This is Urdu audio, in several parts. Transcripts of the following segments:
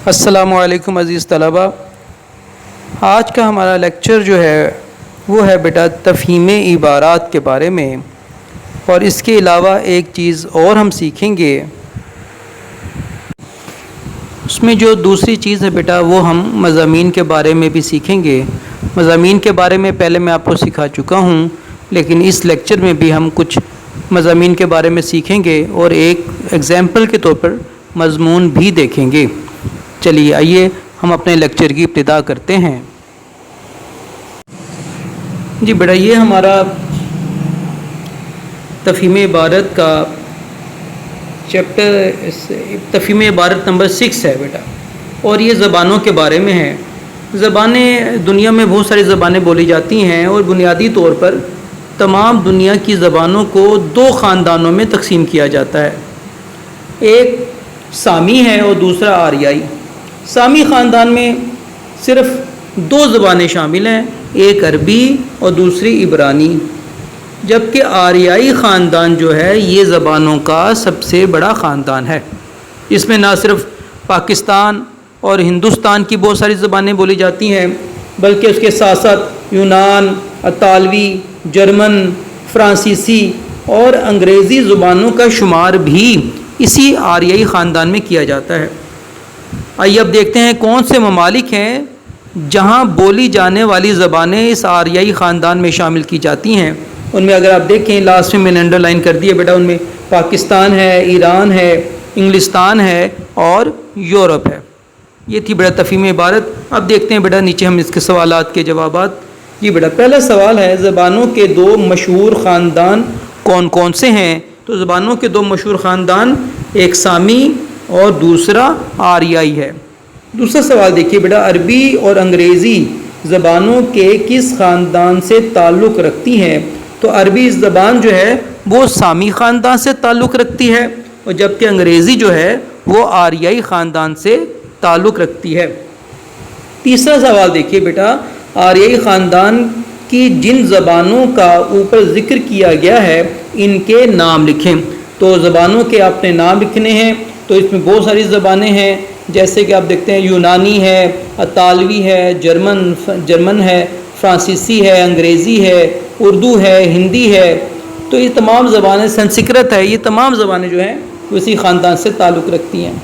السلام علیکم عزیز طلبہ، آج کا ہمارا لیکچر جو ہے وہ ہے بیٹا تفہیم عبارات کے بارے میں، اور اس کے علاوہ ایک چیز اور ہم سیکھیں گے۔ اس میں جو دوسری چیز ہے بیٹا وہ ہم مضامین کے بارے میں بھی سیکھیں گے۔ مضامین کے بارے میں پہلے میں آپ کو سکھا چکا ہوں، لیکن اس لیکچر میں بھی ہم کچھ مضامین کے بارے میں سیکھیں گے اور ایک ایگزامپل کے طور پر مضمون بھی دیکھیں گے۔ چلیے آئیے ہم اپنے لیکچر کی ابتدا کرتے ہیں۔ جی بیٹا، یہ ہمارا تفہیم عبارت کا چیپٹر تفہیم عبارت نمبر 6 ہے بیٹا، اور یہ زبانوں کے بارے میں ہے۔ زبانیں، دنیا میں بہت ساری زبانیں بولی جاتی ہیں، اور بنیادی طور پر تمام دنیا کی زبانوں کو دو خاندانوں میں تقسیم کیا جاتا ہے، ایک سامی ہے اور دوسرا آریائی۔ سامی خاندان میں صرف دو زبانیں شامل ہیں، ایک عربی اور دوسری عبرانی، جبکہ آریائی خاندان جو ہے یہ زبانوں کا سب سے بڑا خاندان ہے۔ اس میں نہ صرف پاکستان اور ہندوستان کی بہت ساری زبانیں بولی جاتی ہیں، بلکہ اس کے ساتھ ساتھ یونان، اطالوی، جرمن، فرانسیسی اور انگریزی زبانوں کا شمار بھی اسی آریائی خاندان میں کیا جاتا ہے۔ آئیے اب دیکھتے ہیں کون سے ممالک ہیں جہاں بولی جانے والی زبانیں اس آریائی خاندان میں شامل کی جاتی ہیں۔ ان میں اگر آپ دیکھیں، لاسٹ میں نے انڈر لائن کر دی ہے بیٹا، ان میں پاکستان ہے، ایران ہے، انگلستان ہے اور یورپ ہے۔ یہ تھی بیٹا تفہیم عبارت۔ اب دیکھتے ہیں بیٹا نیچے ہم اس کے سوالات کے جوابات۔ جی بیٹا، پہلا سوال ہے زبانوں کے دو مشہور خاندان کون کون سے ہیں؟ تو زبانوں کے دو مشہور خاندان، ایک سامی اور دوسرا آریائی ہے۔ دوسرا سوال دیکھیے بیٹا، عربی اور انگریزی زبانوں کے کس خاندان سے تعلق رکھتی ہیں؟ تو عربی زبان جو ہے وہ سامی خاندان سے تعلق رکھتی ہے، اور جبکہ انگریزی جو ہے وہ آریائی خاندان سے تعلق رکھتی ہے۔ تیسرا سوال دیکھیے بیٹا، آریائی خاندان کی جن زبانوں کا اوپر ذکر کیا گیا ہے ان کے نام لکھیں۔ تو زبانوں کے آپ نے نام لکھنے ہیں، تو اس میں بہت ساری زبانیں ہیں، جیسے کہ آپ دیکھتے ہیں یونانی ہے، اطالوی ہے، جرمن ہے، فرانسیسی ہے، انگریزی ہے، اردو ہے، ہندی ہے۔ تو یہ تمام زبانیں، سنسکرت ہے، یہ تمام زبانیں جو ہیں اسی خاندان سے تعلق رکھتی ہیں۔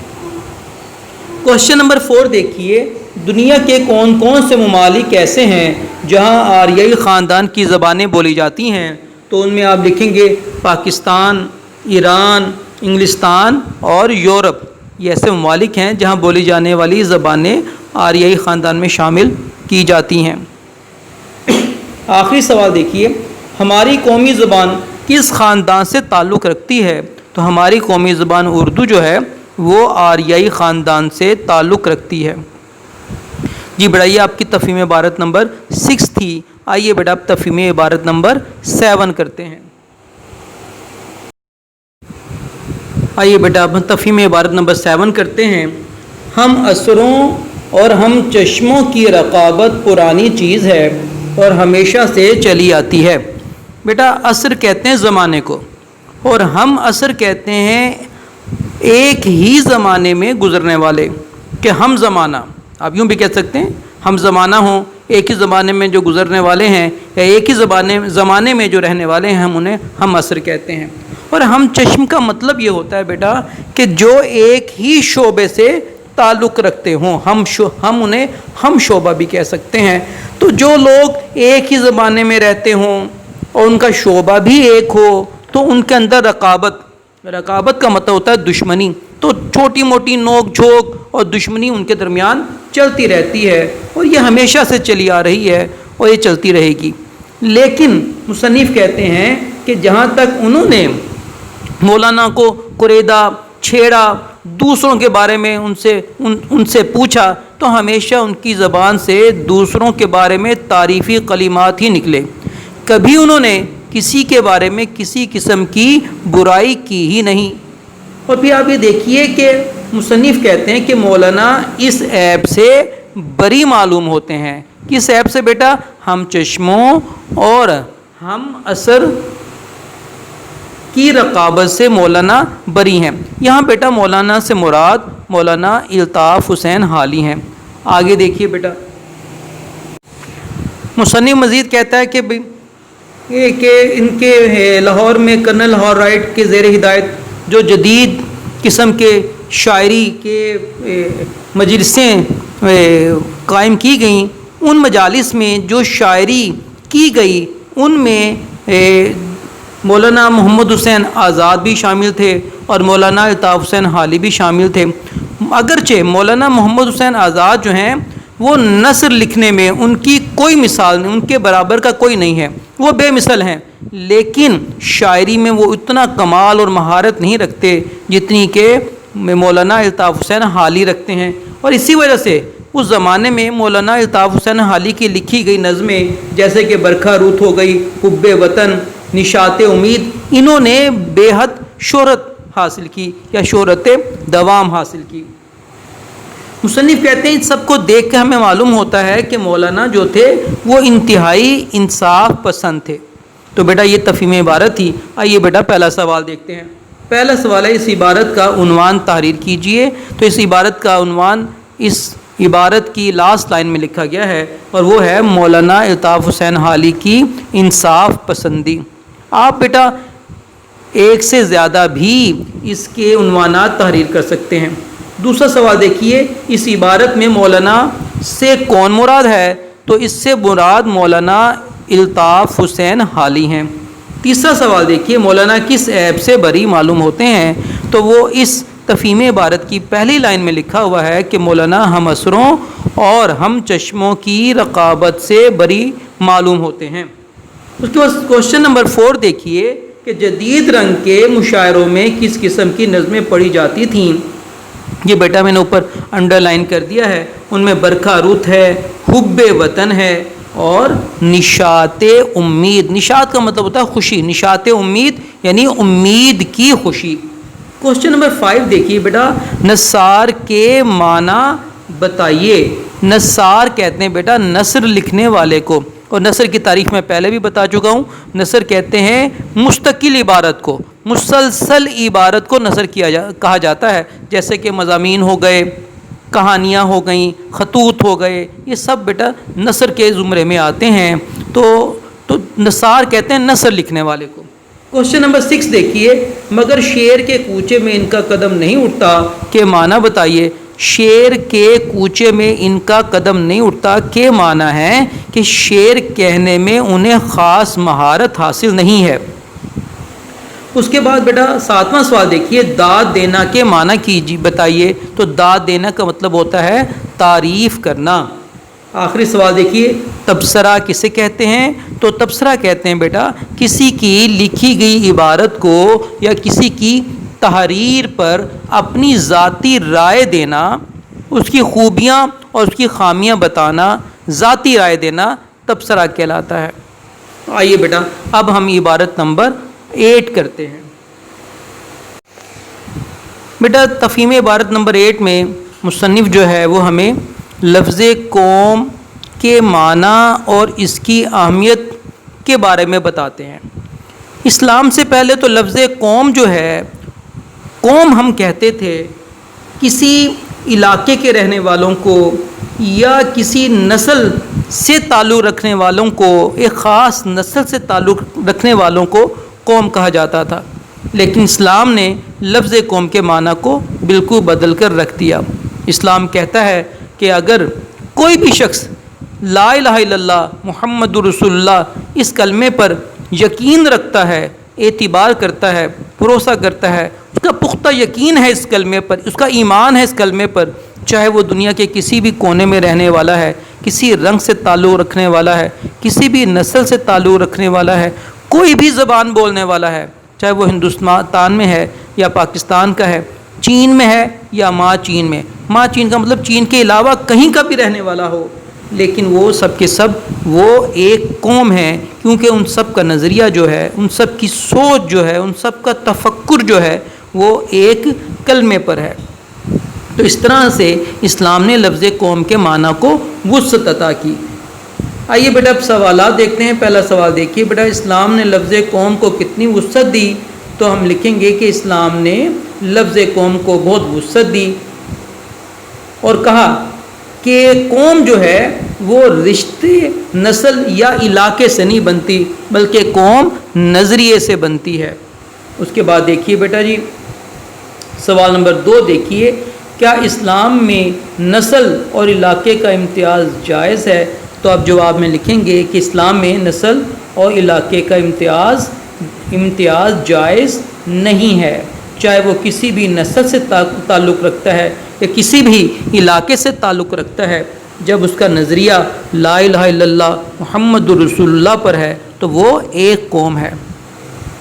کوشچن نمبر 4 دیکھیے، دنیا کے کون کون سے ممالک ایسے ہیں جہاں آریائی خاندان کی زبانیں بولی جاتی ہیں؟ تو ان میں آپ لکھیں گے پاکستان، ایران، انگلستان اور یورپ۔ یہ ایسے ممالک ہیں جہاں بولی جانے والی زبانیں آریائی خاندان میں شامل کی جاتی ہیں۔ آخری سوال دیکھیے، ہماری قومی زبان کس خاندان سے تعلق رکھتی ہے؟ تو ہماری قومی زبان اردو جو ہے وہ آریائی خاندان سے تعلق رکھتی ہے۔ جی بیٹا، یہ آپ کی تفہیم عبارت نمبر 6 تھی۔ آئیے بیٹا اب تفہیم عبارت نمبر 7 کرتے ہیں۔ آئیے بیٹا اب تفہیم عبارت نمبر 7 کرتے ہیں۔ ہم عصروں اور ہم چشموں کی رقابت پرانی چیز ہے اور ہمیشہ سے چلی آتی ہے۔ بیٹا عصر کہتے ہیں زمانے کو، اور ہم عصر کہتے ہیں ایک ہی زمانے میں گزرنے والے، کہ ہم زمانہ، آپ یوں بھی کہہ سکتے ہیں ہم زمانہ ہوں، ایک ہی زمانے میں جو گزرنے والے ہیں یا ایک ہی زمانے میں جو رہنے والے ہیں، ہم انہیں ہم عصر کہتے ہیں۔ اور ہم چشم کا مطلب یہ ہوتا ہے بیٹا کہ جو ایک ہی شعبے سے تعلق رکھتے ہوں، ہم انہیں ہم شعبہ بھی کہہ سکتے ہیں۔ تو جو لوگ ایک ہی زمانے میں رہتے ہوں اور ان کا شعبہ بھی ایک ہو، تو ان کے اندر رقابت کا مطلب ہوتا ہے دشمنی۔ تو چھوٹی موٹی نوک جھوک اور دشمنی ان کے درمیان چلتی رہتی ہے، اور یہ ہمیشہ سے چلی آ رہی ہے اور یہ چلتی رہے گی۔ لیکن مصنف کہتے ہیں کہ جہاں تک انہوں نے مولانا کو قریدا، چھیڑا، دوسروں کے بارے میں ان سے پوچھا، تو ہمیشہ ان کی زبان سے دوسروں کے بارے میں تعریفی کلمات ہی نکلے۔ کبھی انہوں نے کسی کے بارے میں کسی قسم کی برائی کی ہی نہیں۔ اور پھر آپ یہ دیکھیے کہ مصنف کہتے ہیں کہ مولانا اس عیب سے بری معلوم ہوتے ہیں۔ کس عیب سے بیٹا؟ ہم چشموں اور ہم عصر کی رقابت سے مولانا بری ہیں۔ یہاں بیٹا مولانا سے مراد مولانا الطاف حسین حالی ہیں۔ آگے دیکھیے بیٹا، مصنف مزید کہتا ہے کہ ان کے لاہور میں کرنل لاہور رائٹ کے زیر ہدایت جو جدید قسم کے شاعری کے مجلسیں قائم کی گئیں، ان مجالس میں جو شاعری کی گئی ان میں مولانا محمد حسین آزاد بھی شامل تھے اور مولانا الطاف حسین حالی بھی شامل تھے۔ اگرچہ مولانا محمد حسین آزاد جو ہیں وہ نثر لکھنے میں ان کی کوئی مثال نہیں، ان کے برابر کا کوئی نہیں ہے، وہ بے مثل ہیں، لیکن شاعری میں وہ اتنا کمال اور مہارت نہیں رکھتے جتنی کہ مولانا الطاف حسین حالی رکھتے ہیں۔ اور اسی وجہ سے اس زمانے میں مولانا الطاف حسین حالی کی لکھی گئی نظمیں جیسے کہ برکھا روت ہو گئی، حب وطن، نشاط امید، انہوں نے بے حد شہرت حاصل کی یا شہرت دوام حاصل کی۔ مصنف کہتے ہیں ان سب کو دیکھ کے ہمیں معلوم ہوتا ہے کہ مولانا جو تھے وہ انتہائی انصاف پسند تھے۔ تو بیٹا یہ تفہیم عبارت تھی۔ آئیے بیٹا پہلا سوال دیکھتے ہیں۔ پہلا سوال ہے اس عبارت کا عنوان تحریر کیجئے۔ تو اس عبارت کا عنوان اس عبارت کی لاسٹ لائن میں لکھا گیا ہے اور وہ ہے مولانا الطاف حسین حالی کی انصاف پسندی۔ آپ بیٹا ایک سے زیادہ بھی اس کے عنوانات تحریر کر سکتے ہیں۔ دوسرا سوال دیکھیے، اس عبارت میں مولانا سے کون مراد ہے؟ تو اس سے مراد مولانا الطاف حسین حالی ہیں۔ تیسرا سوال دیکھیے، مولانا کس عیب سے بری معلوم ہوتے ہیں؟ تو وہ اس تفہیم عبارت کی پہلی لائن میں لکھا ہوا ہے کہ مولانا ہم اثروں اور ہم چشموں کی رقابت سے بری معلوم ہوتے ہیں۔ اس کے بعد کوشچن نمبر 4 دیکھیے کہ جدید رنگ کے مشاعروں میں کس قسم کی نظمیں پڑھی جاتی تھیں؟ یہ بیٹا میں نے اوپر انڈر لائن کر دیا ہے، ان میں برکھا روت ہے، حب وطن ہے اور نشاط امید۔ نشاط کا مطلب ہوتا ہے خوشی، نشاط امید یعنی امید کی خوشی۔ کوشچن نمبر 5 دیکھیے بیٹا، نثار کے معنی بتائیے۔ نثار کہتے ہیں بیٹا نثر لکھنے والے کو، اور نثر کی تاریخ میں پہلے بھی بتا چکا ہوں۔ نثر کہتے ہیں مستقل عبارت کو، مسلسل عبارت کو نثر کہا جاتا ہے، جیسے کہ مضامین ہو گئے، کہانیاں ہو گئیں، خطوط ہو گئے، یہ سب بیٹا نثر کے زمرے میں آتے ہیں۔ تو نثار کہتے ہیں نثر لکھنے والے کو۔ کوشچن نمبر 6 دیکھیے، مگر شعر کے کوچے میں ان کا قدم نہیں اٹھتا کہ معنی بتائیے۔ شعر کے کوچے میں ان کا قدم نہیں اٹھتا کہ معنی ہے کہ شعر کہنے میں انہیں خاص مہارت حاصل نہیں ہے۔ اس کے بعد بیٹا 7واں سوال دیکھیے، داد دینا کے معنی کیجیے بتائیے۔ تو داد دینا کا مطلب ہوتا ہے تعریف کرنا۔ آخری سوال دیکھیے، تبصرہ کسے کہتے ہیں؟ تو تبصرہ کہتے ہیں بیٹا کسی کی لکھی گئی عبارت کو یا کسی کی تحریر پر اپنی ذاتی رائے دینا، اس کی خوبیاں اور اس کی خامیاں بتانا، ذاتی رائے دینا تبصرہ کہلاتا ہے۔ آئیے بیٹا اب ہم عبارت نمبر 8 کرتے ہیں۔ بیٹا تفہیم عبارت نمبر 8 میں مصنف جو ہے وہ ہمیں لفظ قوم کے معنی اور اس کی اہمیت کے بارے میں بتاتے ہیں۔ اسلام سے پہلے تو لفظ قوم جو ہے، قوم ہم کہتے تھے کسی علاقے کے رہنے والوں کو یا کسی نسل سے تعلق رکھنے والوں کو، ایک خاص نسل سے تعلق رکھنے والوں کو قوم کہا جاتا تھا، لیکن اسلام نے لفظ قوم کے معنی کو بالکل بدل کر رکھ دیا۔ اسلام کہتا ہے کہ اگر کوئی بھی شخص لا الہ الا اللہ محمد رسول اللہ اس کلمے پر یقین رکھتا ہے، اعتبار کرتا ہے، بھروسہ کرتا ہے، اس کا پختہ یقین ہے اس کلمے پر، اس کا ایمان ہے اس کلمے پر، چاہے وہ دنیا کے کسی بھی کونے میں رہنے والا ہے، کسی رنگ سے تعلق رکھنے والا ہے، کسی بھی نسل سے تعلق رکھنے والا ہے، کوئی بھی زبان بولنے والا ہے، چاہے وہ ہندوستان میں ہے یا پاکستان کا ہے، چین میں ہے یا ماں چین میں، ماں چین کا مطلب چین کے علاوہ کہیں کا بھی رہنے والا ہو، لیکن وہ سب کے سب وہ ایک قوم ہے، کیونکہ ان سب کا نظریہ جو ہے، ان سب کی سوچ جو ہے، ان سب کا تفکر جو ہے وہ ایک کلمے پر ہے۔ تو اس طرح سے اسلام نے لفظ قوم کے معنی کو وسعت عطا کی۔ آئیے بیٹا اب سوالات دیکھتے ہیں۔ پہلا سوال دیکھیے بیٹا، اسلام نے لفظ قوم کو کتنی وسعت دی؟ تو ہم لکھیں گے کہ اسلام نے لفظ قوم کو بہت وسعت دی اور کہا کہ قوم جو ہے وہ رشتے نسل یا علاقے سے نہیں بنتی بلکہ قوم نظریے سے بنتی ہے۔ اس کے بعد دیکھیے بیٹا جی سوال نمبر 2 دیکھیے، کیا اسلام میں نسل اور علاقے کا امتیاز جائز ہے؟ تو آپ جواب میں لکھیں گے کہ اسلام میں نسل اور علاقے کا امتیاز جائز نہیں ہے، چاہے وہ کسی بھی نسل سے تعلق رکھتا ہے یا کسی بھی علاقے سے تعلق رکھتا ہے۔ جب اس کا نظریہ لا الہ الا اللہ محمد رسول اللہ پر ہے تو وہ ایک قوم ہے۔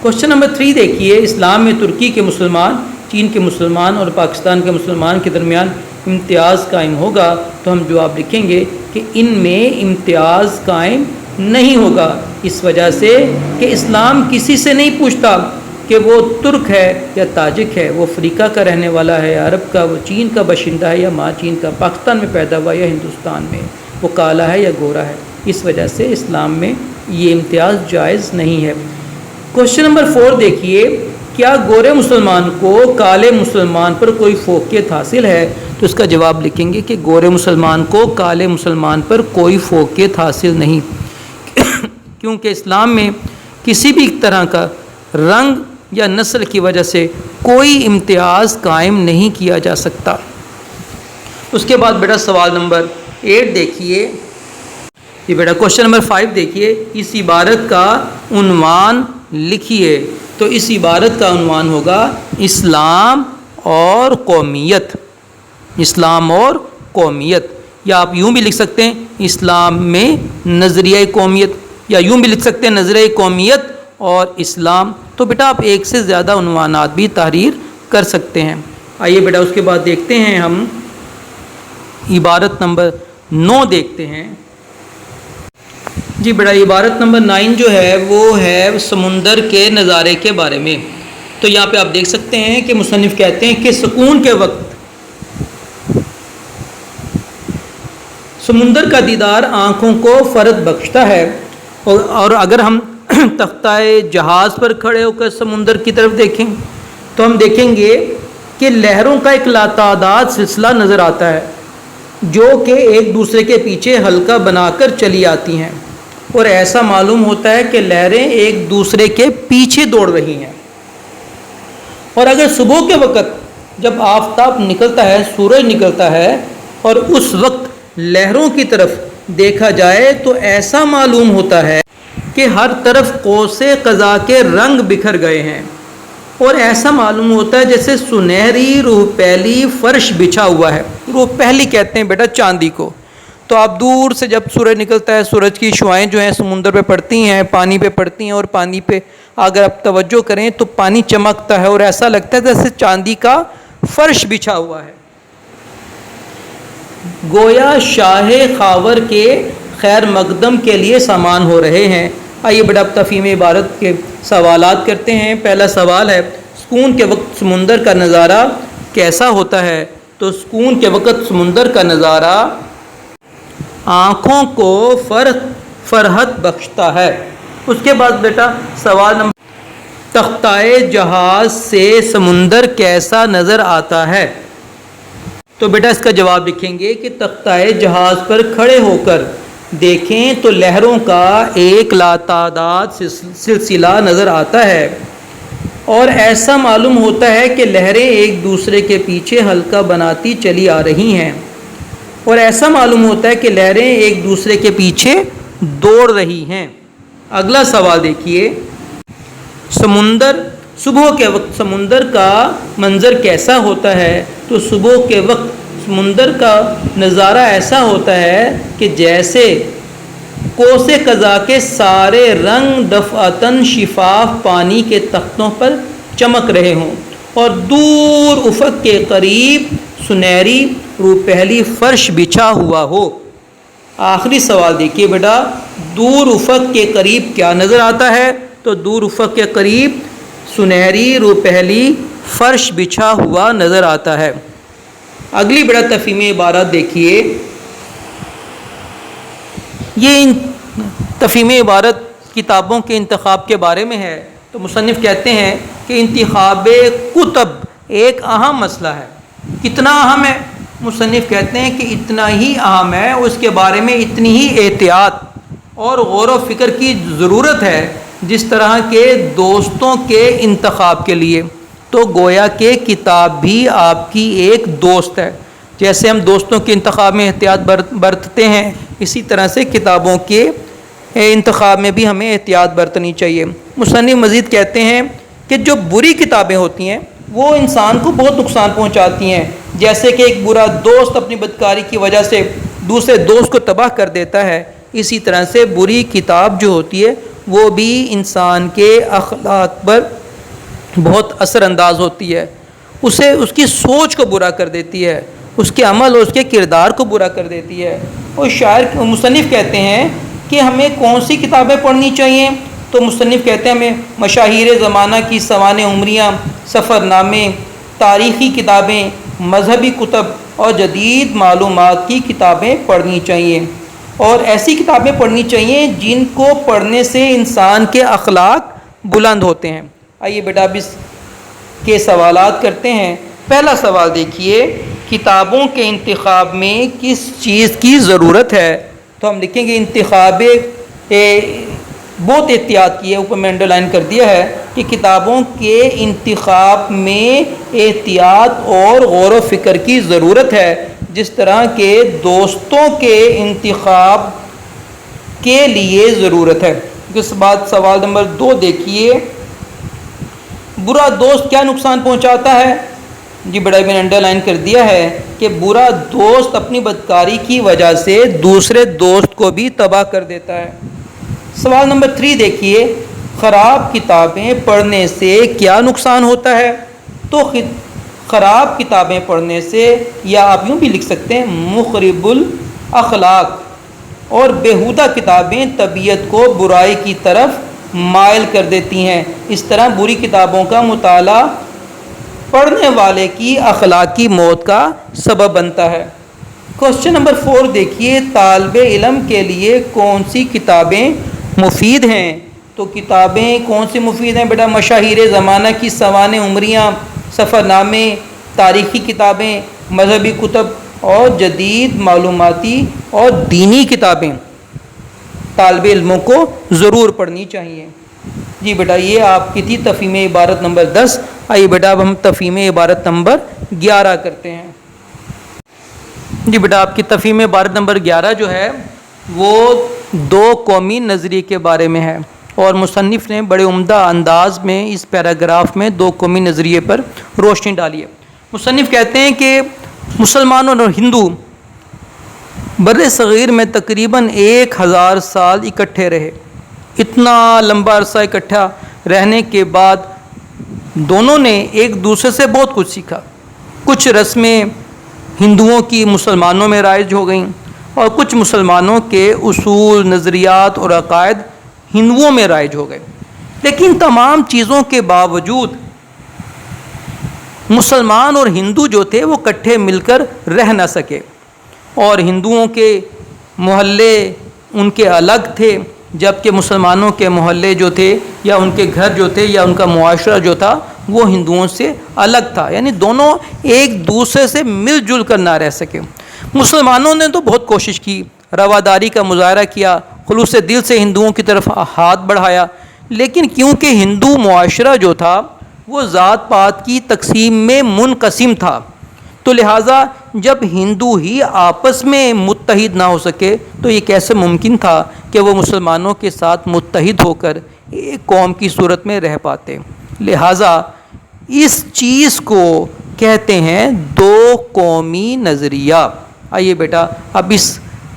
کوشچن نمبر 3 دیکھیے، اسلام میں ترکی کے مسلمان، چین کے مسلمان اور پاکستان کے مسلمان کے درمیان امتیاز قائم ہوگا؟ تو ہم جواب لکھیں گے کہ ان میں امتیاز قائم نہیں ہوگا، اس وجہ سے کہ اسلام کسی سے نہیں پوچھتا کہ وہ ترک ہے یا تاجک ہے، وہ افریقہ کا رہنے والا ہے یا عرب کا، وہ چین کا باشندہ ہے یا ماں چین کا، پاکستان میں پیدا ہوا یا ہندوستان میں، وہ کالا ہے یا گورا ہے، اس وجہ سے اسلام میں یہ امتیاز جائز نہیں ہے۔ کوشچن نمبر 4 دیکھیے، کیا گورے مسلمان کو کالے مسلمان پر کوئی فوقیت حاصل ہے؟ تو اس کا جواب لکھیں گے کہ گورے مسلمان کو کالے مسلمان پر کوئی فوقیت حاصل نہیں، کیونکہ اسلام میں کسی بھی طرح کا رنگ یا نسل کی وجہ سے کوئی امتیاز قائم نہیں کیا جا سکتا۔ اس کے بعد بیٹا سوال نمبر 8 دیکھیے، یہ بیٹا کوشچن نمبر 5 دیکھیے، اس عبارت کا عنوان لکھیے۔ تو اس عبارت کا عنوان ہوگا اسلام اور قومیت، اسلام اور قومیت، یا آپ یوں بھی لکھ سکتے ہیں اسلام میں نظریہ قومیت، یا یوں بھی لکھ سکتے ہیں نظریہ قومیت اور اسلام۔ تو بیٹا آپ ایک سے زیادہ عنوانات بھی تحریر کر سکتے ہیں۔ آئیے بیٹا اس کے بعد دیکھتے ہیں ہم عبارت نمبر 9 دیکھتے ہیں۔ جی بیٹا عبارت نمبر 9 جو ہے وہ ہے سمندر کے نظارے کے بارے میں۔ تو یہاں پہ آپ دیکھ سکتے ہیں کہ مصنف کہتے ہیں کہ سکون کے وقت سمندر کا دیدار آنکھوں کو فرحت بخشتا ہے، اور اگر ہم تختہ جہاز پر کھڑے ہو کر سمندر کی طرف دیکھیں تو ہم دیکھیں گے کہ لہروں کا ایک لاتعداد سلسلہ نظر آتا ہے جو کہ ایک دوسرے کے پیچھے حلقہ بنا کر چلی آتی ہیں، اور ایسا معلوم ہوتا ہے کہ لہریں ایک دوسرے کے پیچھے دوڑ رہی ہیں۔ اور اگر صبح کے وقت جب آفتاب نکلتا ہے، سورج نکلتا ہے، اور اس وقت لہروں کی طرف دیکھا جائے تو ایسا معلوم ہوتا ہے کہ ہر طرف قوس قزح کے رنگ بکھر گئے ہیں، اور ایسا معلوم ہوتا ہے جیسے سنہری روح پہلی فرش بچھا ہوا ہے۔ روح پہلی کہتے ہیں بیٹا چاندی کو۔ تو آپ دور سے جب سورج نکلتا ہے، سورج کی شعائیں جو ہیں سمندر پہ پڑتی ہیں، پانی پہ پڑتی ہیں، اور پانی پہ اگر آپ توجہ کریں تو پانی چمکتا ہے اور ایسا لگتا ہے جیسے چاندی کا فرش بچھا ہوا ہے، گویا شاہ خاور کے خیر مقدم کے لیے سامان ہو رہے ہیں۔ آئیے بیٹا اب تفہیم عبارت کے سوالات کرتے ہیں۔ پہلا سوال ہے سکون کے وقت سمندر کا نظارہ کیسا ہوتا ہے؟ تو سکون کے وقت سمندر کا نظارہ آنکھوں کو فرحت بخشتا ہے۔ اس کے بعد بیٹا سوال نمبر تختہ جہاز سے سمندر کیسا نظر آتا ہے؟ تو بیٹا اس کا جواب لکھیں گے کہ تختہ جہاز پر کھڑے ہو کر دیکھیں تو لہروں کا ایک لاتعداد سلسلہ نظر آتا ہے، اور ایسا معلوم ہوتا ہے کہ لہریں ایک دوسرے کے پیچھے حلقہ بناتی چلی آ رہی ہیں، اور ایسا معلوم ہوتا ہے کہ لہریں ایک دوسرے کے پیچھے دوڑ رہی ہیں۔ اگلا سوال دیکھیے، صبح کے وقت سمندر کا منظر کیسا ہوتا ہے؟ تو صبح کے وقت سمندر کا نظارہ ایسا ہوتا ہے کہ جیسے قوس قزح کے سارے رنگ دفعتاً شفاف پانی کے تختوں پر چمک رہے ہوں، اور دور افق کے قریب سنہری روح پہلی فرش بچھا ہوا ہو۔ آخری سوال دیکھیے بیٹا، دور افق کے قریب کیا نظر آتا ہے؟ تو دور افق کے قریب سنہری روح پہلی فرش بچھا ہوا نظر آتا ہے۔ اگلی بڑا تفہیم عبارت دیکھیے، یہ تفہیم عبارت کتابوں کے انتخاب کے بارے میں ہے۔ تو مصنف کہتے ہیں کہ انتخاب کتب ایک اہم مسئلہ ہے۔ کتنا اہم ہے؟ مصنف کہتے ہیں کہ اتنا ہی اہم ہے، اس کے بارے میں اتنی ہی احتیاط اور غور و فکر کی ضرورت ہے جس طرح کے دوستوں کے انتخاب کے لیے۔ تو گویا کہ کتاب بھی آپ کی ایک دوست ہے۔ جیسے ہم دوستوں کے انتخاب میں احتیاط برتتے ہیں، اسی طرح سے کتابوں کے انتخاب میں بھی ہمیں احتیاط برتنی چاہیے۔ مصنف مزید کہتے ہیں کہ جو بری کتابیں ہوتی ہیں وہ انسان کو بہت نقصان پہنچاتی ہیں، جیسے کہ ایک برا دوست اپنی بدکاری کی وجہ سے دوسرے دوست کو تباہ کر دیتا ہے، اسی طرح سے بری کتاب جو ہوتی ہے وہ بھی انسان کے اخلاق پر بہت اثر انداز ہوتی ہے، اسے اس کی سوچ کو برا کر دیتی ہے، اس کے عمل اور اس کے کردار کو برا کر دیتی ہے۔ اور شاعر مصنف کہتے ہیں کہ ہمیں کون سی کتابیں پڑھنی چاہیے، تو مصنف کہتے ہیں ہمیں مشاہیر زمانہ کی سوانح عمریاں، سفر نامے، تاریخی کتابیں، مذہبی کتب اور جدید معلومات کی کتابیں پڑھنی چاہیے، اور ایسی کتابیں پڑھنی چاہیے جن کو پڑھنے سے انسان کے اخلاق بلند ہوتے ہیں۔ آئیے بیٹا اب اس کے سوالات کرتے ہیں۔ پہلا سوال دیکھیے، کتابوں کے انتخاب میں کس چیز کی ضرورت ہے؟ تو ہم لکھیں گے انتخاب بہت احتیاط کی ہے، اوپر میں انڈر لائن کر دیا ہے کہ کتابوں کے انتخاب میں احتیاط اور غور و فکر کی ضرورت ہے، جس طرح کے دوستوں کے انتخاب کے لیے ضرورت ہے۔ اس بات سوال نمبر 2 دیکھیے، برا دوست کیا نقصان پہنچاتا ہے؟ جی بڑا میں نے انڈر لائن کر دیا ہے کہ برا دوست اپنی بدکاری کی وجہ سے دوسرے دوست کو بھی تباہ کر دیتا ہے۔ سوال نمبر 3 دیکھیے، خراب کتابیں پڑھنے سے کیا نقصان ہوتا ہے؟ تو خراب کتابیں پڑھنے سے، یا آپ یوں بھی لکھ سکتے ہیں مخرب الاخلاق، اور بیہودہ کتابیں طبیعت کو برائی کی طرف مائل کر دیتی ہیں۔ اس طرح بری کتابوں کا مطالعہ پڑھنے والے کی اخلاقی موت کا سبب بنتا ہے۔ کوسچن نمبر 4 دیکھیے، طالب علم کے لیے کون سی کتابیں مفید ہیں؟ تو کتابیں کون سی مفید ہیں بیٹا؟ مشاہیر زمانہ کی سوانح عمریاں، سفر نامے، تاریخی کتابیں، مذہبی کتب اور جدید معلوماتی اور دینی کتابیں طالب علموں کو ضرور پڑھنی چاہیے۔ جی بیٹا یہ آپ کی تھی تفہیم عبارت نمبر 10۔ آئیے بیٹا اب ہم تفہیم عبارت نمبر 11 کرتے ہیں۔ جی بیٹا آپ کی تفہیم عبارت نمبر 11 جو ہے وہ 2 قومی نظریے کے بارے میں ہے، اور مصنف نے بڑے عمدہ انداز میں اس پیراگراف میں 2 قومی نظریے پر روشنی ڈالی ہے۔ مصنف کہتے ہیں کہ مسلمان اور ہندو بر صغیر میں تقریباً 1000 سال اکٹھے رہے۔ اتنا لمبا عرصہ اکٹھا رہنے کے بعد دونوں نے ایک دوسرے سے بہت کچھ سیکھا۔ کچھ رسمیں ہندوؤں کی مسلمانوں میں رائج ہو گئیں، اور کچھ مسلمانوں کے اصول، نظریات اور عقائد ہندوؤں میں رائج ہو گئے۔ لیکن تمام چیزوں کے باوجود مسلمان اور ہندو جو تھے وہ اکٹھے مل کر رہ نہ سکے، اور ہندوؤں کے محلے ان کے الگ تھے، جبکہ مسلمانوں کے محلے جو تھے یا ان کے گھر جو تھے یا ان کا معاشرہ جو تھا وہ ہندوؤں سے الگ تھا، یعنی دونوں ایک دوسرے سے مل جل کر نہ رہ سکے۔ مسلمانوں نے تو بہت کوشش کی، رواداری کا مظاہرہ کیا، خلوص دل سے ہندوؤں کی طرف ہاتھ بڑھایا، لیکن کیونکہ ہندو معاشرہ جو تھا وہ ذات پات کی تقسیم میں منقسم تھا، تو لہٰذا جب ہندو ہی آپس میں متحد نہ ہو سکے تو یہ کیسے ممکن تھا کہ وہ مسلمانوں کے ساتھ متحد ہو کر ایک قوم کی صورت میں رہ پاتے؟ لہٰذا اس چیز کو کہتے ہیں 2 قومی نظریہ۔ آئیے بیٹا اب اس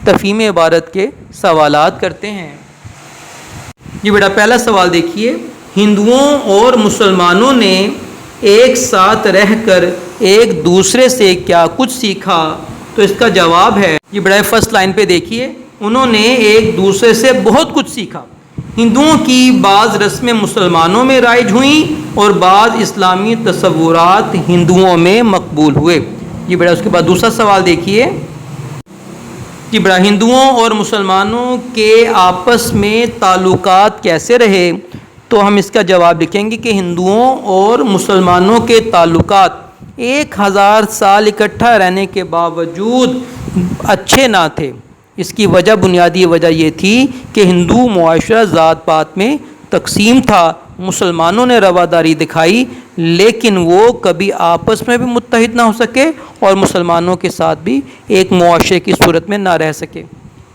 تفہیم عبارت کے سوالات کرتے ہیں۔ جی بیٹا پہلا سوال دیکھیے، ہندوؤں اور مسلمانوں نے ایک ساتھ رہ کر ایک دوسرے سے کیا کچھ سیکھا؟ تو اس کا جواب ہے، یہ بڑا فرسٹ لائن پہ دیکھیے، انہوں نے ایک دوسرے سے بہت کچھ سیکھا۔ ہندوؤں کی بعض رسمیں مسلمانوں میں رائج ہوئیں اور بعض اسلامی تصورات ہندوؤں میں مقبول ہوئے۔ یہ بڑا اس کے بعد دوسرا سوال دیکھیے، کہ بڑا ہندوؤں اور مسلمانوں کے آپس میں تعلقات کیسے رہے؟ تو ہم اس کا جواب لکھیں گے کہ ہندوؤں اور مسلمانوں کے تعلقات 1000 سال اکٹھا رہنے کے باوجود اچھے نہ تھے۔ اس کی وجہ، بنیادی وجہ یہ تھی کہ ہندو معاشرہ ذات پات میں تقسیم تھا۔ مسلمانوں نے رواداری دکھائی لیکن وہ کبھی آپس میں بھی متحد نہ ہو سکے اور مسلمانوں کے ساتھ بھی ایک معاشرے کی صورت میں نہ رہ سکے۔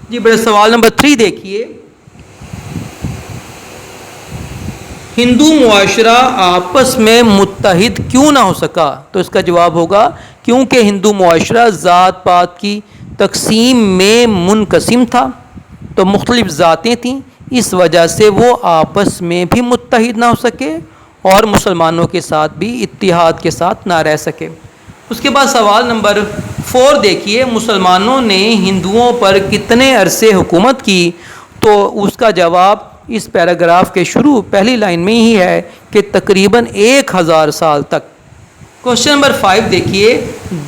جی بڑے سوال نمبر 3 دیکھیے، ہندو معاشرہ آپس میں متحد کیوں نہ ہو سکا؟ تو اس کا جواب ہوگا کیونکہ ہندو معاشرہ ذات پات کی تقسیم میں منقسم تھا، تو مختلف ذاتیں تھیں، اس وجہ سے وہ آپس میں بھی متحد نہ ہو سکے اور مسلمانوں کے ساتھ بھی اتحاد کے ساتھ نہ رہ سکے۔ اس کے بعد سوال نمبر 4 دیکھیے، مسلمانوں نے ہندوؤں پر کتنے عرصے حکومت کی؟ تو اس کا جواب اس پیراگراف کے شروع پہلی لائن میں ہی ہے کہ تقریباً 1000 سال تک۔ کوشچن نمبر 5 دیکھیے،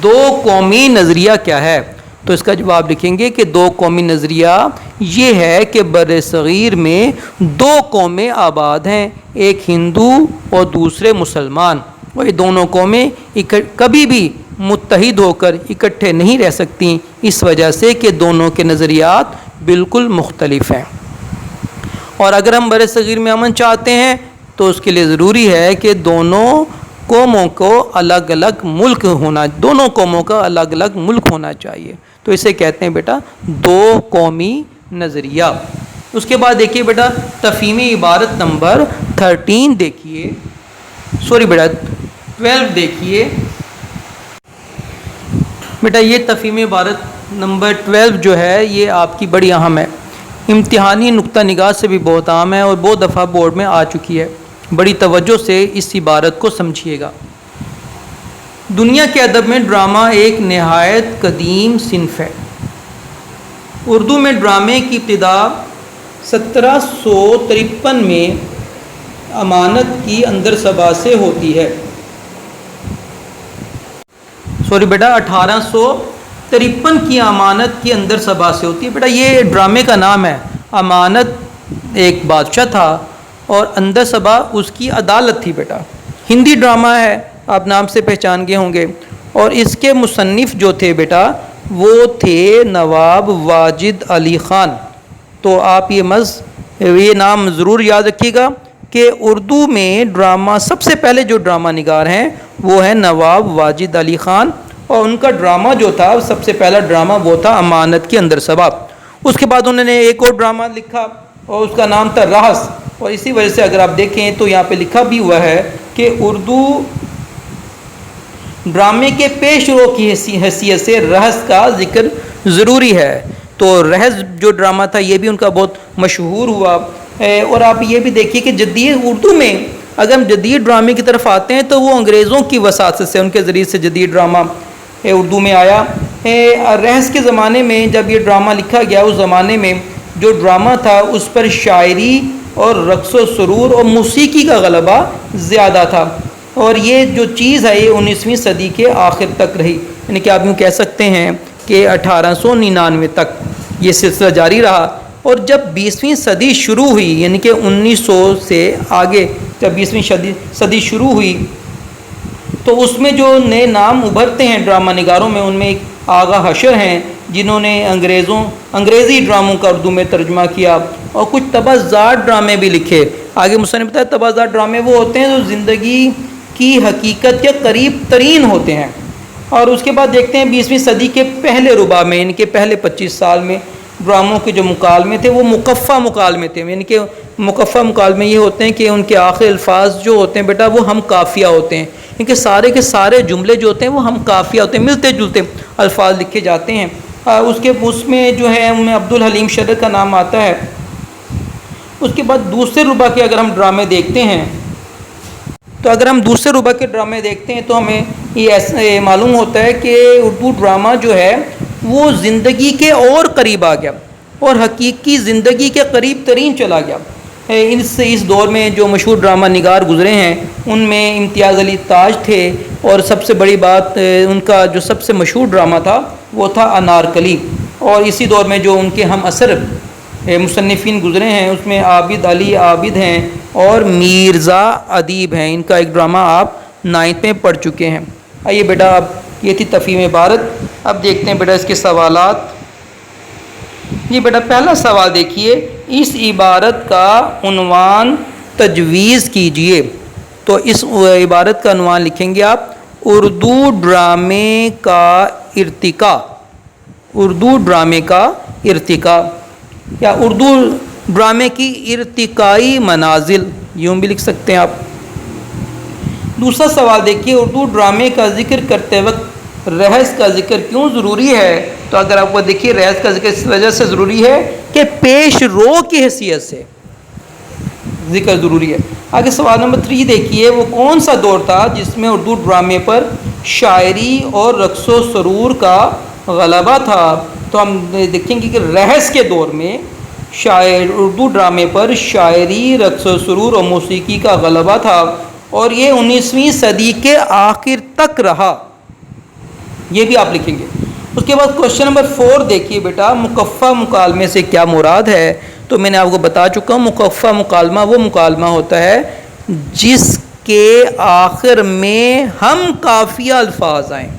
دو قومی نظریہ کیا ہے؟ تو اس کا جواب لکھیں گے کہ دو قومی نظریہ یہ ہے کہ بر صغیر میں 2 قومیں آباد ہیں، ایک ہندو اور دوسرے مسلمان، اور یہ دونوں قومیں کبھی بھی متحد ہو کر اکٹھے نہیں رہ سکتی، اس وجہ سے کہ دونوں کے نظریات بالکل مختلف ہیں۔ اور اگر ہم بر صغیر میں امن چاہتے ہیں تو اس کے لیے ضروری ہے کہ دونوں قوموں کو الگ الگ ملک ہونا، دونوں قوموں کا الگ الگ ملک ہونا چاہیے، تو اسے کہتے ہیں بیٹا دو قومی نظریہ۔ اس کے بعد دیکھیے بیٹا تفہیم عبارت نمبر 13 دیکھیے، سوری بیٹا 12 دیکھیے بیٹا، یہ تفہیم عبارت نمبر 12 جو ہے یہ آپ کی بڑی اہم ہے، امتحانی نقطہ نگاہ سے بھی بہت عام ہے اور بہت دفعہ بورڈ میں آ چکی ہے، بڑی توجہ سے اس عبارت کو سمجھیے گا۔ دنیا کے ادب میں ڈرامہ ایک نہایت قدیم صنف ہے۔ اردو میں ڈرامے کی ابتدا 1753 میں امانت کی اندر سبا سے ہوتی ہے، سوری بیٹا 1853 کی امانت کی اندر سبا سے ہوتی ہے۔ بیٹا یہ ڈرامے کا نام ہے، امانت ایک بادشاہ تھا اور اندر سبا اس کی عدالت تھی۔ بیٹا ہندی ڈرامہ ہے، آپ نام سے پہچان گئے ہوں گے، اور اس کے مصنف جو تھے بیٹا وہ تھے نواب واجد علی خان۔ تو آپ یہ نام ضرور یاد رکھیے گا کہ اردو میں ڈرامہ سب سے پہلے جو ڈرامہ نگار ہیں وہ ہے نواب واجد علی خان، اور ان کا ڈرامہ جو تھا سب سے پہلا ڈرامہ وہ تھا امانت کے اندر سبا۔ اس کے بعد انہوں نے ایک اور ڈرامہ لکھا اور اس کا نام تھا رہس، اور اسی وجہ سے اگر آپ دیکھیں تو یہاں پہ لکھا بھی ہوا ہے کہ اردو ڈرامے کے پیش رو کی حیثیت سے رہس کا ذکر ضروری ہے۔ تو رہس جو ڈرامہ تھا یہ بھی ان کا بہت مشہور ہوا، اور آپ یہ بھی دیکھیے کہ جدید اردو میں اگر ہم جدید ڈرامے کی طرف آتے ہیں تو وہ انگریزوں کی وساطت سے، ان کے ذریعے سے جدید ڈرامہ اردو میں آیا۔ رہس کے زمانے میں جب یہ ڈرامہ لکھا گیا اس زمانے میں جو ڈرامہ تھا اس پر شاعری اور رقص و سرور اور موسیقی کا غلبہ زیادہ تھا، اور یہ جو چیز ہے یہ 19ویں صدی کے آخر تک رہی، یعنی کہ آپ یوں کہہ سکتے ہیں کہ 1899 تک یہ سلسلہ جاری رہا۔ اور جب 20ویں صدی شروع ہوئی، یعنی کہ 1900 سے آگے جب 20ویں صدی شروع ہوئی تو اس میں جو نئے نام ابھرتے ہیں ڈرامہ نگاروں میں، ان میں ایک آغا حشر ہیں جنہوں نے انگریزی ڈراموں کا اردو میں ترجمہ کیا اور کچھ تبعزات ڈرامے بھی لکھے۔ آگے مصنف نے بتایا تبعزات ڈرامے وہ ہوتے ہیں جو زندگی کی حقیقت کے قریب ترین ہوتے ہیں۔ اور اس کے بعد دیکھتے ہیں 20ویں صدی کے پہلے ربع میں، یعنی کہ پہلے 25 سال میں ڈراموں کے جو مکالمے تھے وہ مقفع مکالمے تھے، یعنی کہ مقفع مکالمے یہ ہوتے ہیں کہ ان کے آخر الفاظ جو ہوتے ہیں بیٹا وہ ہم قافیہ ہوتے ہیں، کیونکہ سارے کے سارے جملے جو ہوتے ہیں وہ ہم قافیہ ہوتے ہیں، ملتے جلتے الفاظ لکھے جاتے ہیں۔ اس میں جو ہے ان میں عبدالحلیم شرر کا نام آتا ہے۔ اس کے بعد دوسرے ربع کے اگر ہم ڈرامے دیکھتے ہیں تو اگر ہم دوسرے ربع کے ڈرامے دیکھتے ہیں تو ہمیں یہ معلوم ہوتا ہے کہ اردو ڈرامہ جو ہے وہ زندگی کے اور قریب آ گیا اور حقیقی زندگی کے قریب ترین چلا گیا۔ اس دور میں جو مشہور ڈرامہ نگار گزرے ہیں ان میں امتیاز علی تاج تھے، اور سب سے بڑی بات ان کا جو سب سے مشہور ڈرامہ تھا وہ تھا انارکلی۔ اور اسی دور میں جو ان کے ہم اثر مصنفین گزرے ہیں اس میں عابد علی عابد ہیں، اور مرزا ادیب ہیں، ان کا ایک ڈرامہ آپ 9th میں پڑھ چکے ہیں۔ آئیے بیٹا، اب یہ تھی تفہیم عبارت، اب دیکھتے ہیں بیٹا اس کے سوالات۔ جی بیٹا پہلا سوال دیکھیے، اس عبارت کا عنوان تجویز کیجئے۔ تو اس عبارت کا عنوان لکھیں گے آپ اردو ڈرامے کا ارتقاء، اردو ڈرامے کا ارتقاء، یا اردو ڈرامے کی ارتقائی منازل، یوں بھی لکھ سکتے ہیں آپ۔ دوسرا سوال دیکھیے، اردو ڈرامے کا ذکر کرتے وقت رہس کا ذکر کیوں ضروری ہے؟ تو اگر آپ کو دیکھیے رہس کا ذکر اس وجہ سے ضروری ہے کہ پیش رو کی حیثیت سے ذکر ضروری ہے۔ آگے سوال نمبر 3 دیکھیے، وہ کون سا دور تھا جس میں اردو ڈرامے پر شاعری اور رقص و سرور کا غلبہ تھا؟ تو ہم دیکھیں گے کہ رہس کے دور میں اردو ڈرامے پر شاعری، رقص و سرور اور موسیقی کا غلبہ تھا، اور یہ 19ویں صدی کے آخر تک رہا، یہ بھی آپ لکھیں گے۔ اس کے بعد کوشچن نمبر 4 دیکھیے بیٹا، مکفہ مکالمے سے کیا مراد ہے؟ تو میں نے آپ کو بتا چکا ہوں، مکفہ مکالمہ وہ مکالمہ ہوتا ہے جس کے آخر میں ہم قافیہ الفاظ آئیں،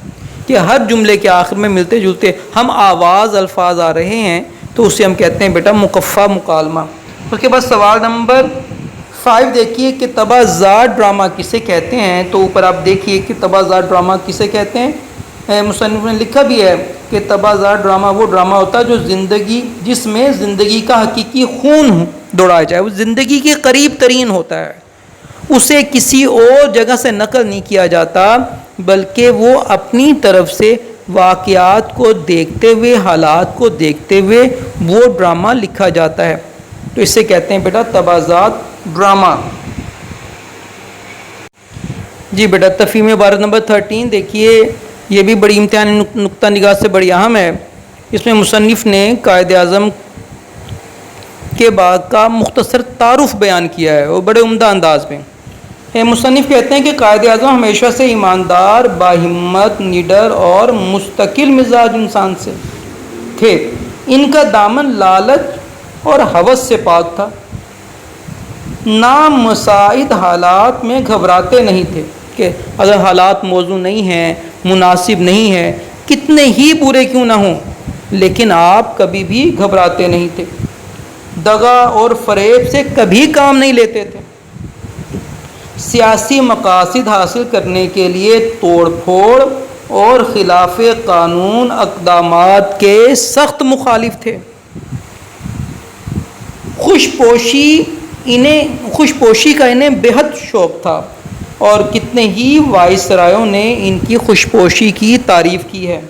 کہ ہر جملے کے آخر میں ملتے جلتے ہم آواز الفاظ آ رہے ہیں، تو اسے ہم کہتے ہیں بیٹا مکفہ مکالمہ۔ اس کے بعد سوال نمبر 5 دیکھیے کہ تبازات ڈرامہ کسے کہتے ہیں؟ تو اوپر آپ دیکھیے کہ تبازات ڈرامہ کسے کہتے ہیں۔ مصنف نے لکھا بھی ہے کہ تبازات ڈرامہ وہ ڈرامہ ہوتا ہے جو جس میں زندگی کا حقیقی خون دوڑایا جائے، وہ زندگی کے قریب ترین ہوتا ہے، اسے کسی اور جگہ سے نقل نہیں کیا جاتا، بلکہ وہ اپنی طرف سے واقعات کو دیکھتے ہوئے، حالات کو دیکھتے ہوئے وہ ڈرامہ لکھا جاتا ہے، تو اسے کہتے ہیں بیٹا تبازات ڈرامہ۔ جی بیٹا تفہیم عبارت نمبر 13 دیکھیے، یہ بھی بڑی امتحانی نقطہ نگاہ سے بڑی اہم ہے۔ اس میں مصنف نے قائد اعظم کے بعد کا مختصر تعارف بیان کیا ہے، وہ بڑے عمدہ انداز میں۔ مصنف کہتے ہیں کہ قائد اعظم ہمیشہ سے ایماندار، باہمت، نڈر اور مستقل مزاج انسان سے تھے۔ ان کا دامن لالچ اور ہوس سے پاک تھا، نامساعد حالات میں گھبراتے نہیں تھے، کہ اگر حالات موزوں نہیں ہیں، مناسب نہیں ہیں، کتنے ہی برے کیوں نہ ہوں، لیکن آپ کبھی بھی گھبراتے نہیں تھے، دغا اور فریب سے کبھی کام نہیں لیتے تھے، سیاسی مقاصد حاصل کرنے کے لیے توڑ پھوڑ اور خلاف قانون اقدامات کے سخت مخالف تھے، خوش پوشی کا انہیں بہت شوق تھا، اور کتنے ہی وائسرایوں نے ان کی خوش پوشی کی تعریف کی ہے،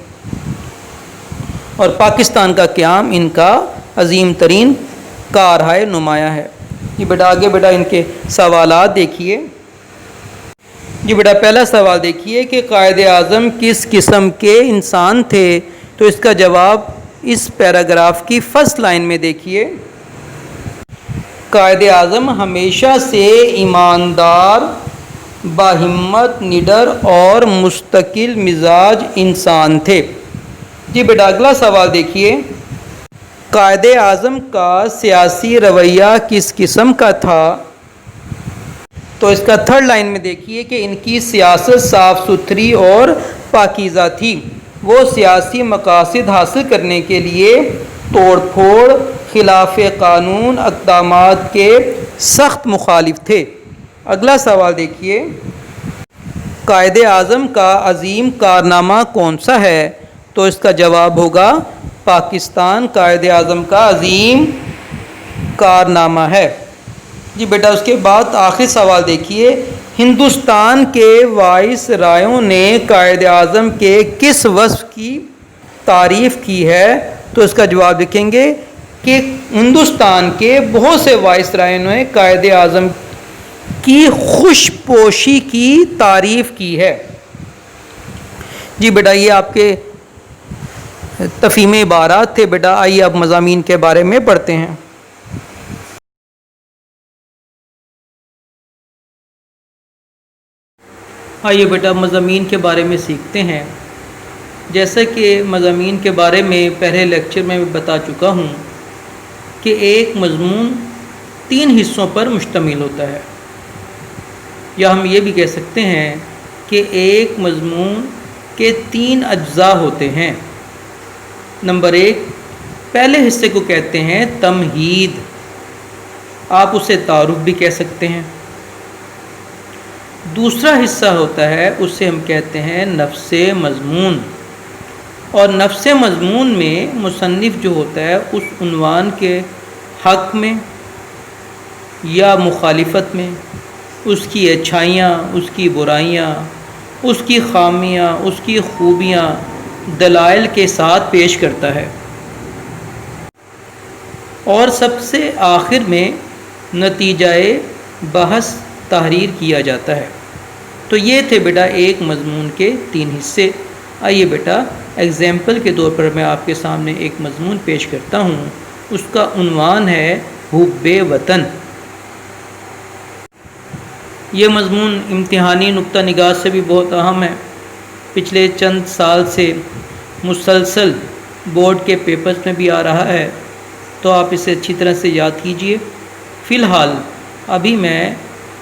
اور پاکستان کا قیام ان کا عظیم ترین کارہائے نمایاں ہے۔ یہ بیٹا آگے بیٹا ان کے سوالات دیکھیے۔ جی بیٹا پہلا سوال دیکھیے کہ قائد اعظم کس قسم کے انسان تھے؟ تو اس کا جواب اس پیراگراف کی فرسٹ لائن میں دیکھیے۔ قائد اعظم ہمیشہ سے ایماندار، باہمت، نڈر اور مستقل مزاج انسان تھے۔ جی بیٹا اگلا سوال دیکھیے، قائد اعظم کا سیاسی رویہ کس قسم کا تھا؟ تو اس کا تھرڈ لائن میں دیکھیے کہ ان کی سیاست صاف ستھری اور پاکیزہ تھی، وہ سیاسی مقاصد حاصل کرنے کے لیے توڑ پھوڑ، خلاف قانون اقدامات کے سخت مخالف تھے۔ اگلا سوال دیکھیے، قائد اعظم کا عظیم کارنامہ کون سا ہے؟ تو اس کا جواب ہوگا پاکستان قائد اعظم کا عظیم کارنامہ ہے۔ جی بیٹا اس کے بعد آخری سوال دیکھیے، ہندوستان کے وائس رایوں نے قائد اعظم کے کس وصف کی تعریف کی ہے؟ تو اس کا جواب لکھیں گے کہ ہندوستان کے بہت سے وائس رایوں نے قائد اعظم کی خوش پوشی کی تعریف کی ہے۔ جی بیٹا یہ آپ کے تفہیم عبارات تھے۔ بیٹا آئیے اب مضامین کے بارے میں پڑھتے ہیں۔ آئیے بیٹا مضامین کے بارے میں سیکھتے ہیں۔ جیسا کہ مضامین کے بارے میں پہلے لیکچر میں بتا چکا ہوں کہ ایک مضمون 3 حصوں پر مشتمل ہوتا ہے، یا ہم یہ بھی کہہ سکتے ہیں کہ ایک مضمون کے 3 اجزاء ہوتے ہیں۔ نمبر 1، پہلے حصے کو کہتے ہیں تمہید، آپ اسے تعارف بھی کہہ سکتے ہیں۔ دوسرا حصہ ہوتا ہے، اسے ہم کہتے ہیں نفس مضمون، اور نفس مضمون میں مصنف جو ہوتا ہے اس عنوان کے حق میں یا مخالفت میں اس کی اچھائیاں، اس کی برائیاں، اس کی خامیاں، اس کی خوبیاں دلائل کے ساتھ پیش کرتا ہے، اور سب سے آخر میں نتیجہ بحث تحریر کیا جاتا ہے۔ تو یہ تھے بیٹا ایک مضمون کے 3 حصے۔ آئیے بیٹا ایگزامپل کے طور پر میں آپ کے سامنے ایک مضمون پیش کرتا ہوں، اس کا عنوان ہے حب وطن۔ یہ مضمون امتحانی نقطہ نگاہ سے بھی بہت اہم ہے، پچھلے چند سال سے مسلسل بورڈ کے پیپرز میں بھی آ رہا ہے، تو آپ اسے اچھی طرح سے یاد کیجئے۔ فی الحال ابھی میں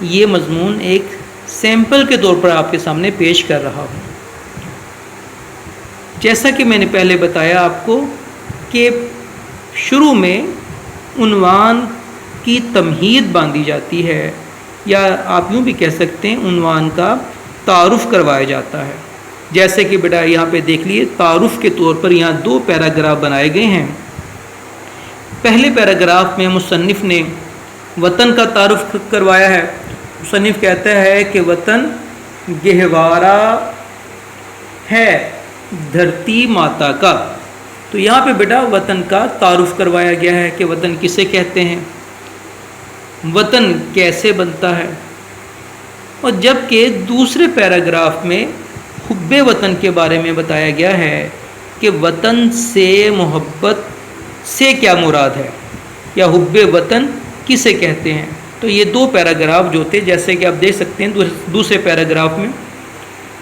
یہ مضمون ایک سیمپل کے طور پر آپ کے سامنے پیش کر رہا ہوں۔ جیسا کہ میں نے پہلے بتایا آپ کو کہ شروع میں عنوان کی تمہید باندھی جاتی ہے، یا آپ یوں بھی کہہ سکتے ہیں عنوان کا تعارف کروایا جاتا ہے۔ جیسے کہ بیٹا یہاں پہ دیکھ لیے، تعارف کے طور پر یہاں 2 پیراگراف بنائے گئے ہیں۔ پہلے پیراگراف میں مصنف نے وطن کا تعارف کروایا ہے۔ مصنف کہتا ہے کہ وطن گہوارہ ہے دھرتی ماتا کا۔ تو یہاں پہ بیٹا وطن کا تعارف کروایا گیا ہے کہ وطن کسے کہتے ہیں، وطن کیسے بنتا ہے، اور جبکہ دوسرے پیراگراف میں حب وطن کے بارے میں بتایا گیا ہے کہ وطن سے محبت سے کیا مراد ہے، یا حب وطن کسے کہتے ہیں۔ تو یہ 2 پیراگراف جو تھے، جیسے کہ آپ دیکھ سکتے ہیں دوسرے پیراگراف میں،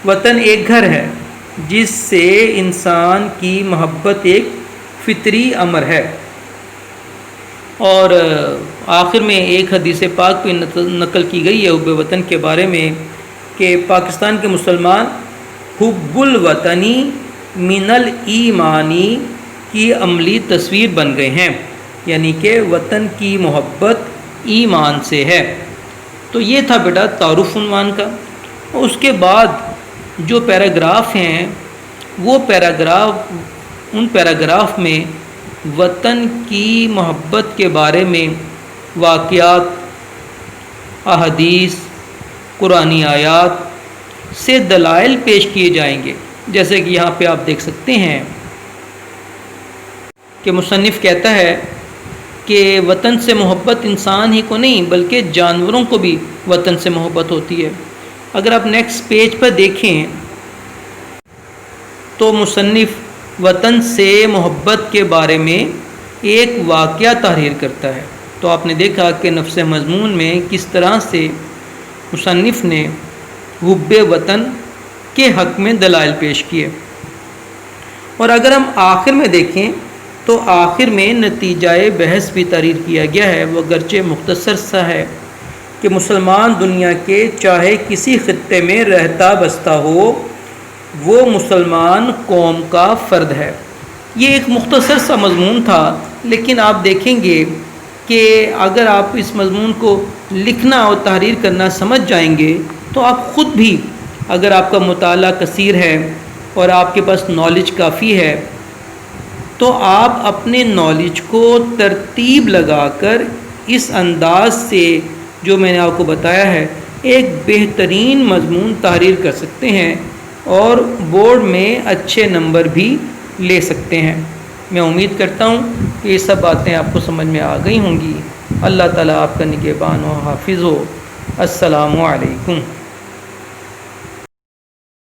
وطن ایک گھر ہے جس سے انسان کی محبت ایک فطری امر ہے، اور آخر میں ایک حدیث پاک پہ نقل کی گئی ہے حب وطن کے بارے میں کہ پاکستان کے مسلمان حب الوطنی من الایمانی کی عملی تصویر بن گئے ہیں، یعنی کہ وطن کی محبت ایمان سے ہے۔ تو یہ تھا بیٹا تعارف عنوان کا۔ اس کے بعد جو پیراگراف ہیں وہ ان پیراگراف میں وطن کی محبت کے بارے میں واقعات، احادیث، قرآنی آیات سے دلائل پیش کیے جائیں گے۔ جیسے کہ یہاں پہ آپ دیکھ سکتے ہیں کہ مصنف کہتا ہے کہ وطن سے محبت انسان ہی کو نہیں بلکہ جانوروں کو بھی وطن سے محبت ہوتی ہے۔ اگر آپ نیکسٹ پیج پر دیکھیں تو مصنف وطن سے محبت کے بارے میں ایک واقعہ تحریر کرتا ہے۔ تو آپ نے دیکھا کہ نفس مضمون میں کس طرح سے مصنف نے حب وطن کے حق میں دلائل پیش کیے۔ اور اگر ہم آخر میں دیکھیں تو آخر میں نتیجہ بحث بھی تحریر کیا گیا ہے، وہ اگرچہ مختصر سا ہے کہ مسلمان دنیا کے چاہے کسی خطے میں رہتا بستا ہو، وہ مسلمان قوم کا فرد ہے۔ یہ ایک مختصر سا مضمون تھا، لیکن آپ دیکھیں گے کہ اگر آپ اس مضمون کو لکھنا اور تحریر کرنا سمجھ جائیں گے تو آپ خود بھی، اگر آپ کا مطالعہ کثیر ہے اور آپ کے پاس نالج کافی ہے، تو آپ اپنے نالج کو ترتیب لگا کر اس انداز سے جو میں نے آپ کو بتایا ہے ایک بہترین مضمون تحریر کر سکتے ہیں اور بورڈ میں اچھے نمبر بھی لے سکتے ہیں۔ میں امید کرتا ہوں کہ یہ سب باتیں آپ کو سمجھ میں آ گئی ہوں گی۔ اللہ تعالیٰ آپ کا نگہبان و حافظ ہو۔ السلام علیکم۔